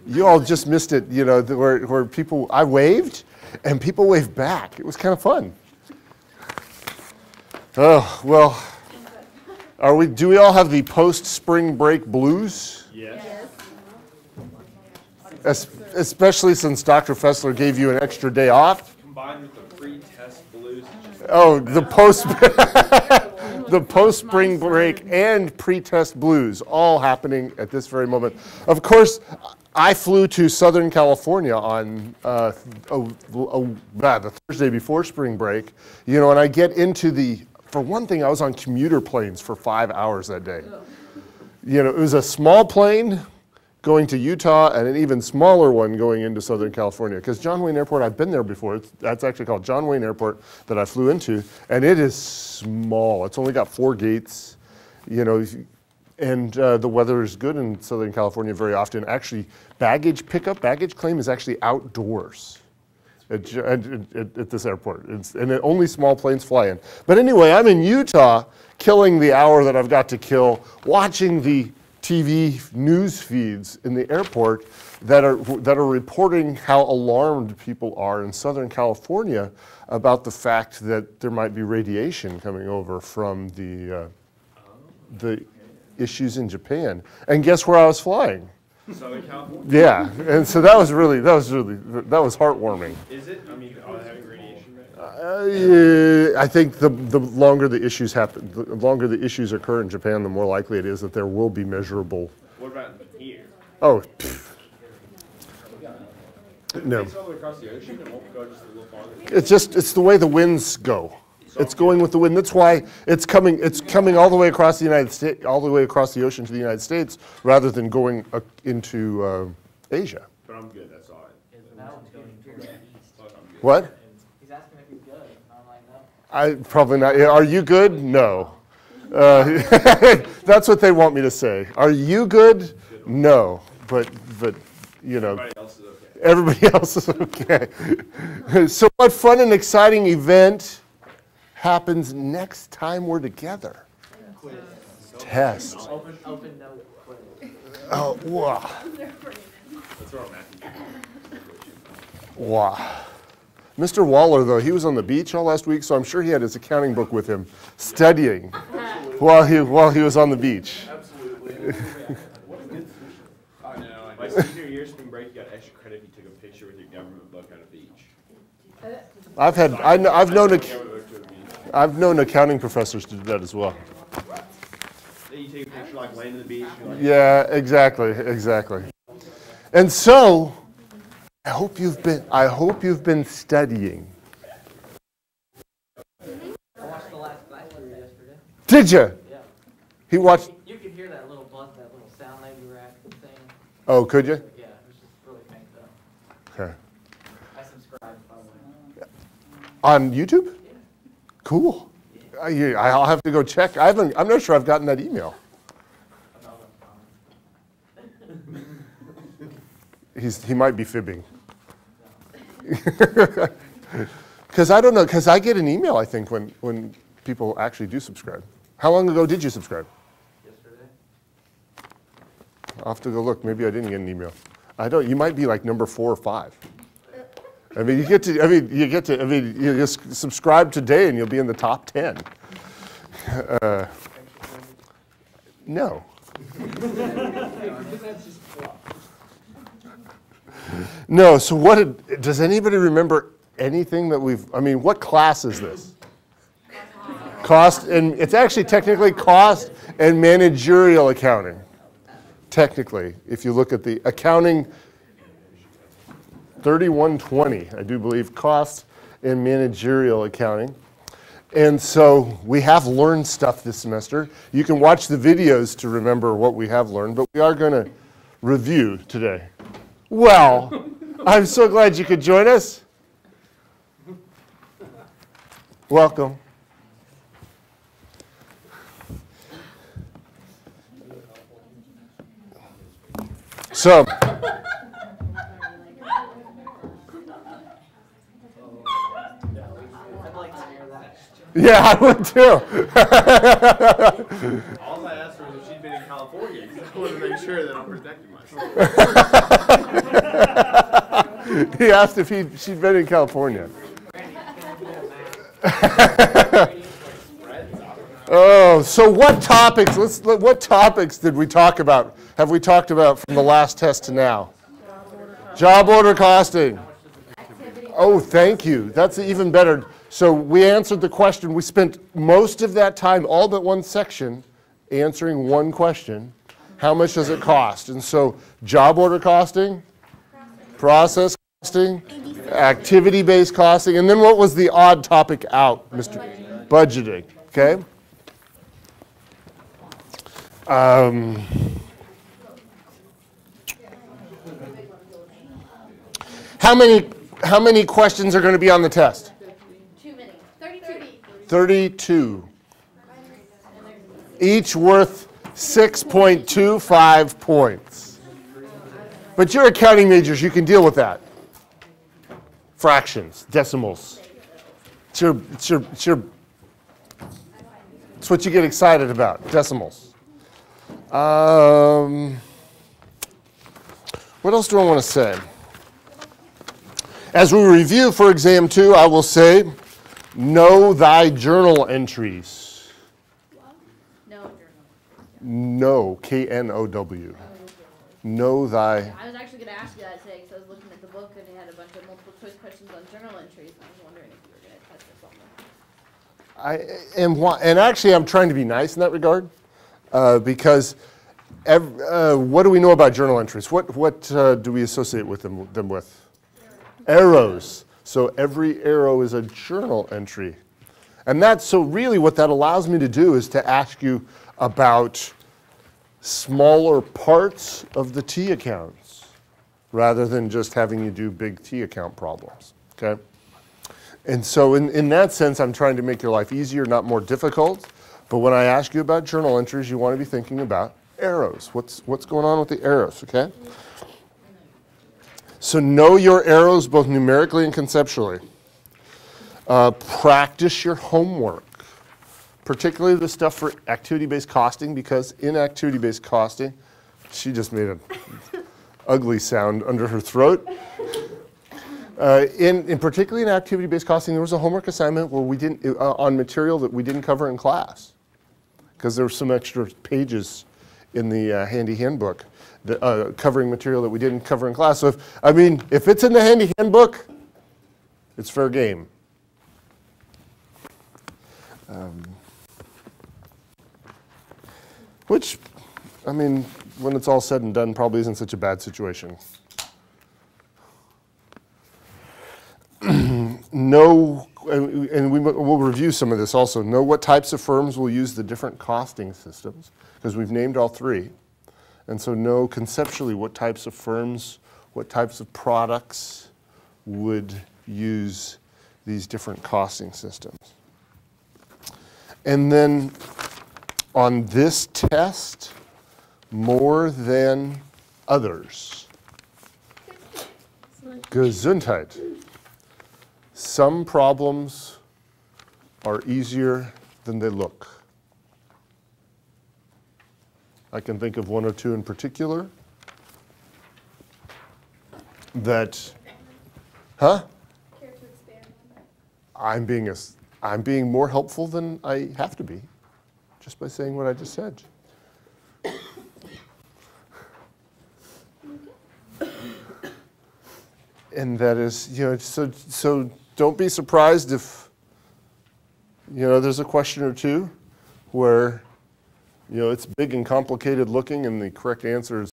you all just missed it, you know, where people, I waved, and people waved back. It was kind of fun. Oh, well, do we all have the post-spring break blues? Yes. Especially since Dr. Fessler gave you an extra day off. Combined with the pre-test blues. Oh, the post-spring break and pre-test blues all happening at this very moment. Of course, I flew to Southern California on the Thursday before spring break, you know, and I get into for one thing, I was on commuter planes for 5 hours that day. You know, it was a small plane going to Utah and an even smaller one going into Southern California. Because John Wayne Airport, I've been there before. That's actually called John Wayne Airport that I flew into, and it is small. It's only got 4 gates, you know, and the weather is good in Southern California very often. Actually, baggage claim is actually outdoors at this airport. And only small planes fly in. But anyway, I'm in Utah, killing the hour that I've got to kill, watching the TV news feeds in the airport that are reporting how alarmed people are in Southern California about the fact that there might be radiation coming over from the issues in Japan. And guess where I was flying? Southern California. Yeah, and so that was heartwarming. Is it? I mean, are they having radiation? I think the longer the issues happen, the longer the issues occur in Japan, the more likely it is that there will be measurable. What about here? Oh, no. It's all the way across the ocean. It won't go just a little farther. It's the way the winds go. It's going with the wind. That's why it's coming all the way across the United States, all the way across the ocean to the United States, rather than going into Asia. But I'm good. That's all right. What? He's asking if you're good. I'm like, no. I probably not. Are you good? No. That's what they want me to say. Are you good? No. But you know. Everybody else is okay. So what fun and exciting event happens next time we're together? Quiz. Test. Open note quiz. Oh, wow. That's where I'm at. Wow. Mr. Waller, though, he was on the beach all last week, so I'm sure he had his accounting book with him, studying while he was on the beach. Absolutely. What a good solution. I know. My senior year spring break, you got extra credit if you took a picture with your government book on a beach. I've known accounting professors to do that as well. Then you take a picture like laying on the beach. Like, yeah, exactly. And so, I hope you've been studying. I watched the last class yesterday. Did you? Yeah. He watched. You could hear that little buzz, that little sound that you were saying. Oh, could you? Yeah, it was just really faint though. Okay. I subscribed, by the way. On YouTube? Yeah. Cool. I'll have to go check. I'm not sure I've gotten that email. He might be fibbing. Because I don't know, because I get an email, I think, when people actually do subscribe. How long ago did you subscribe? Yesterday. I'll have to go look. Maybe I didn't get an email. I don't. You might be like number 4 or 5. I mean, you just subscribe today and you'll be in the top 10. No. No, so does anybody remember anything that what class is this? Cost, and it's actually technically cost and managerial accounting. Technically, if you look at the accounting 3120, I do believe, cost and managerial accounting. And so we have learned stuff this semester. You can watch the videos to remember what we have learned, but we are going to review today. Well, I'm so glad you could join us. Welcome. So, yeah, I would too. all I asked her was if she'd been in California, because I wanted to make sure that I'm protecting myself. He asked if she'd been in California. Oh, so what topics? What topics did we talk about? Have we talked about from the last test to now? Job order costing. Oh, thank you. That's even better. So we answered the question. We spent most of that time, all but one section, answering one question. How much does it cost? And so job order costing, process costing, activity-based costing, and then what was the odd topic out, Mr. Budgeting, okay? How many questions are going to be on the test? Too many. 32. 32. Each worth 6.25 points. But you're accounting majors, you can deal with that. Fractions, decimals. It's what you get excited about, decimals. What else do I want to say? As we review for exam 2, I will say, know thy journal entries. No journal. Know, K-N-O-W. Know thy. I was actually going to ask you that today because I was looking at the book and it had a bunch of multiple choice questions on journal entries. And I was wondering if you were going to touch this on that. And actually, I'm trying to be nice in that regard because what do we know about journal entries? What do we associate with them with? Arrows. So every arrow is a journal entry. And that's so really what that allows me to do is to ask you about smaller parts of the T accounts rather than just having you do big T account problems, okay? And so in that sense, I'm trying to make your life easier, not more difficult. But when I ask you about journal entries, you want to be thinking about arrows. What's going on with the arrows, okay? So know your arrows both numerically and conceptually. Practice your homework, particularly the stuff for activity-based costing, because in activity-based costing, she just made an ugly sound under her throat. In particularly in activity-based costing, there was a homework assignment where we didn't on material that we didn't cover in class, because there were some extra pages in the handy handbook that, covering material that we didn't cover in class. So if it's in the handy handbook, it's fair game. Which, when it's all said and done, probably isn't such a bad situation. Know, and we'll review some of this also, know what types of firms will use the different costing systems, because we've named all three. And so know conceptually what types of firms, what types of products would use these different costing systems. And then on this test, more than others. Gesundheit. Some problems are easier than they look. I can think of one or two in particular that, Care to expand on that? I'm being more helpful than I have to be, just by saying what I just said. And that is, so don't be surprised if, there's a question or two where, it's big and complicated looking and the correct answer is